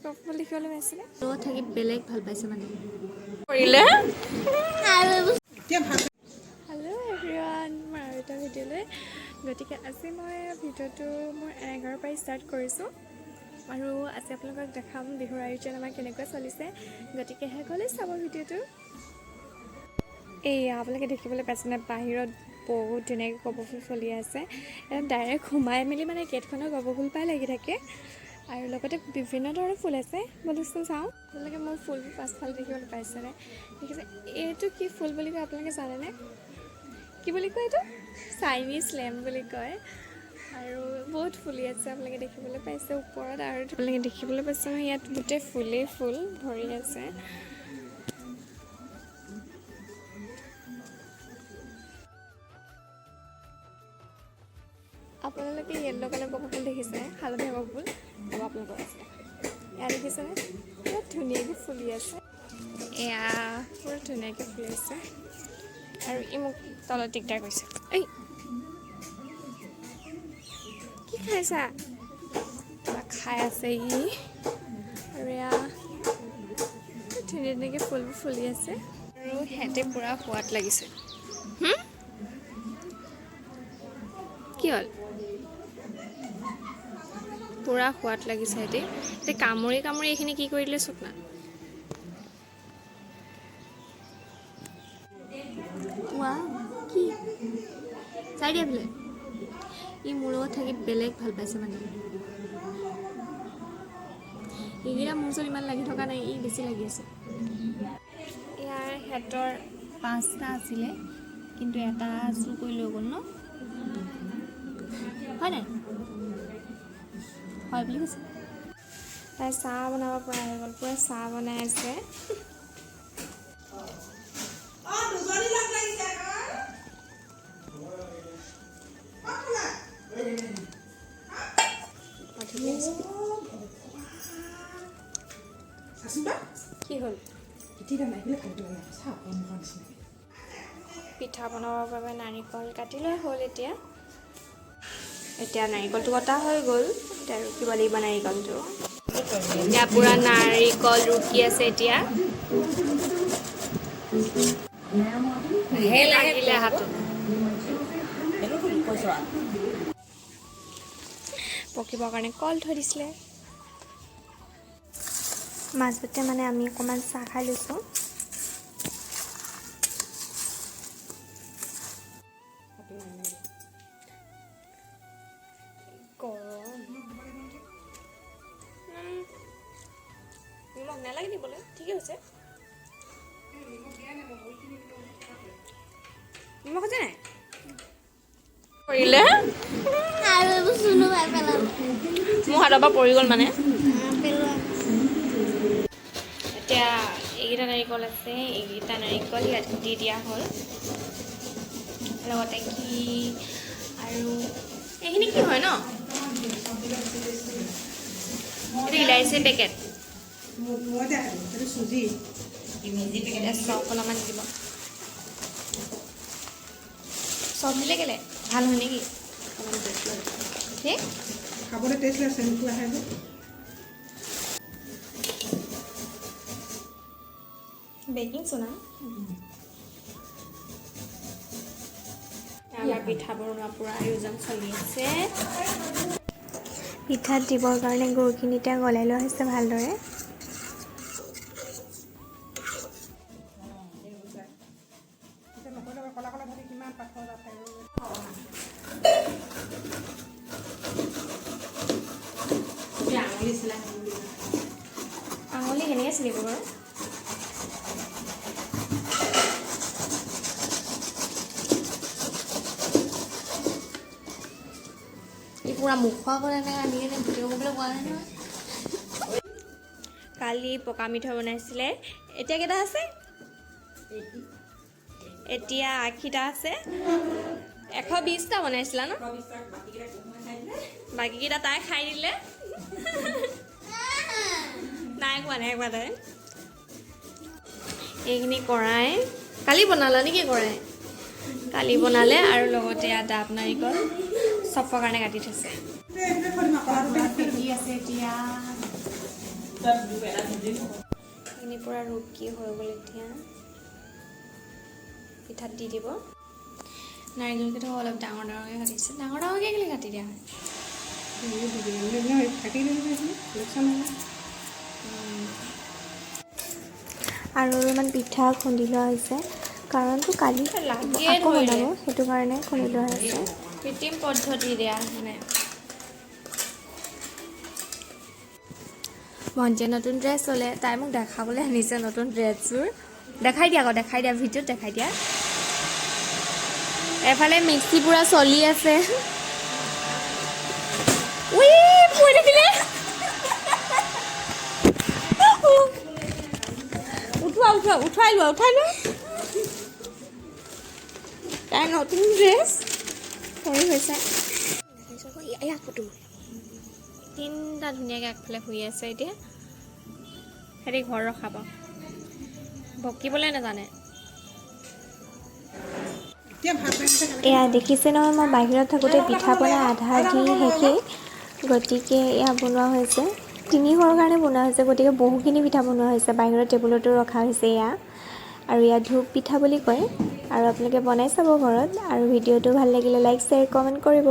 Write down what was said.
couple দেখিবলৈ পাইছিলে থাকি বেলেগ ভাল পাইছে মানে কৰিলে হেল্ল' এভৰিৱান মই আৰু এটা ভিডিঅ'লৈ গতিকে আজি মই ভিডিঅ'টো মোৰ এঘাৰৰ পৰাই ষ্টাৰ্ট কৰিছোঁ আৰু আজি আপোনালোকক দেখাম বিহুৰ আয়োজন আমাৰ কেনেকৈ চলিছে গতিকে শেষ হ'লে চাব ভিডিঅ'টো এয়া আপোনালোকে দেখিবলৈ পাইছেনে বাহিৰত বহুত ধুনীয়াকৈ কপৌ ফুল চলি আছে ডাইৰেক্ট সোমাই মেলি মানে গেটখনৰ কপৌ ফুল পাই লাগি থাকে আৰু লগতে বিভিন্ন ধৰণৰ ফুল আছে বস্তু চাওঁ আপোনালোকে মোৰ ফুলবোৰ পাছফালে দেখিবলৈ পাইছেনে দেখিছে এইটো কি ফুল বুলি কয় আপোনালোকে জানেনে কি বুলি কয় এইটো চাইনিজ লেম্প বুলি কয় আৰু বহুত ফুলি আছে আপোনালোকে দেখিবলৈ পাইছে ওপৰত আৰু আপোনালোকে দেখিবলৈ পাইছে নহয় ইয়াত গোটেই ফুলেই ফুল ভৰি আছে আপোনালোকে য়েল্ল' কালাৰ কপৌ ফুল দেখিছে হালধীয়া কপৌ ফুল আৰু আপোনালোকৰ আছে এয়া দেখিছেনে বহুত ধুনীয়াকৈ ফুলি আছে এয়া বহুত ধুনীয়াকৈ ফুলি আছে আৰু ই মোক তলত দিগদাৰ কৰিছে এই কি খাইছা কিবা খাই আছে ই আৰু এয়া ধুনীয়া ধুনীয়াকৈ ফুলবোৰ ফুলি আছে আৰু সিহঁতে পূৰা সোৱাদ লাগিছে কি হ'ল পূৰা সোৱাদ লাগিছে সিহঁতে এতিয়া কামুৰি কামুৰি এইখিনি কি কৰি দিলে চোক না কি চাই দিয়া বোলে ই মোৰ লগত থাকি বেলেগ ভাল পাইছে মানে এইকেইটা মোৰ ওচৰত ইমান লাগি থকা নাই ই বেছি লাগি আছে ইয়াৰ সিহঁতৰ 5টা আছিলে কিন্তু এটা চুৰ কৰি লৈ গ'ল ন হয় নাই হয় বুলি কৈছে তাই চাহ বনাব পৰা হৈ গ'ল পূৰা চাহ বনাই আছে কি হ'ল পিঠা বনাবৰ বাবে নাৰিকল কাটি লৈ হ'ল এতিয়া নাৰিকলটো কটা হৈ গ'ল এতিয়া ৰুকিব লাগিব নাৰিকলটো এতিয়া পূৰা নাৰিকল ৰুকি আছে এতিয়া লাগিলে হাতত পকিবৰ কাৰণে কল থৈ দিছিলে মাজতে মানে আমি অকণমান চাহ খাই লৈছোঁ গৰম নিমখ নালাগে দিবলৈ ঠিকে হৈছে নিমখ আছে নাই কৰিলে মোৰ হাতৰ পৰা পৰি গ'ল মানে এতিয়া এইকেইটা নাৰিকল আছে এইকেইটা নাৰিকল ইয়াত দি দিয়া হ'ল লগতে কি আৰু এইখিনি কি হয় ন এইটো ইলাইচি পেকেট চব অলপমান দিব চব দিলে কেলে ভাল হয় নেকি ঠিক খাবলৈ টেষ্ট আছে সেনেকুৱা আহে যে বেকিং সোডা আমাৰ পিঠা বনোৱা পূৰা আয়োজন চলি আছে পিঠাত দিবৰ কাৰণে গুৰখিনি এতিয়া গলাই লোৱা হৈছে ভালদৰে আঙুলি কেনেকৈ চিলিব বাৰু পূৰা মুখোৱা কৰে নে আনি কেনে ভিডিঅ' কৰিবলৈ কোৱা নাই নহয় কালি পকা মিঠৈ বনাইছিলে এতিয়া কেইটা আছে এতিয়া 80টা আছে 120টা বনাইছিলা ন বাকীকেইটা তাই খাই দিলে নাই কোৱা তাই এইখিনি কৰাই কালি বনালা নেকি কৰাই কালি বনালে আৰু লগতে ডাব নাৰিকল চফৰ কাৰণে কাটি থৈছে ফেটি আছে এতিয়া এইখিনি পূৰা ৰুকি হৈ গ'ল এতিয়া পিঠাত দি দিব নাৰিকলকেইটা অলপ ডাঙৰ ডাঙৰকৈ কাটিছে ডাঙৰ ডাঙৰকৈ কেলৈ কাটি দিয়া হয় আৰু অলপমান পিঠা খুন্দি লোৱা হৈছে কাৰণটো কালি আকৌ বনাব সেইটো কাৰণে খুন্দি লোৱা হৈছে কৃত্ৰিম পদ্ধতি দিয়া মানে ভণ্টিয়ে নতুন ড্ৰেছ ল'লে তাই মোক দেখাবলৈ আনিছে নতুন ড্ৰেছযোৰ দেখাই দিয়া আকৌ দেখাই দিয়া ভিডিঅ'ত দেখাই দিয়া এফালে মিক্সি পূৰা চলি আছে উই পৰি থাকিলে উঠোৱাই লোৱা তাইৰ নতুন ড্ৰেছ সৰি হৈছে এয়া ফটো তিনিটা ধুনীয়াকৈ আগফালে শুই আছে এতিয়া সিহঁতি ঘৰ ৰখাব বকিবলৈ নাজানে এয়া দেখিছে নহয় মই বাহিৰত থাকোঁতে পিঠা পনা আধা আধি শেষেই গতিকে এয়া বনোৱা হৈছে 3 ঘৰৰ কাৰণে বনোৱা হৈছে গতিকে বহুখিনি পিঠা বনোৱা হৈছে বাহিৰৰ টেবুলতো ৰখা হৈছে এয়া আৰু এয়া ধূপ পিঠা বুলি কয় আৰু আপোনালোকে বনাই চাব ঘৰত আৰু ভিডিঅ'টো ভাল লাগিলে লাইক শ্বেয়াৰ কমেণ্ট কৰিব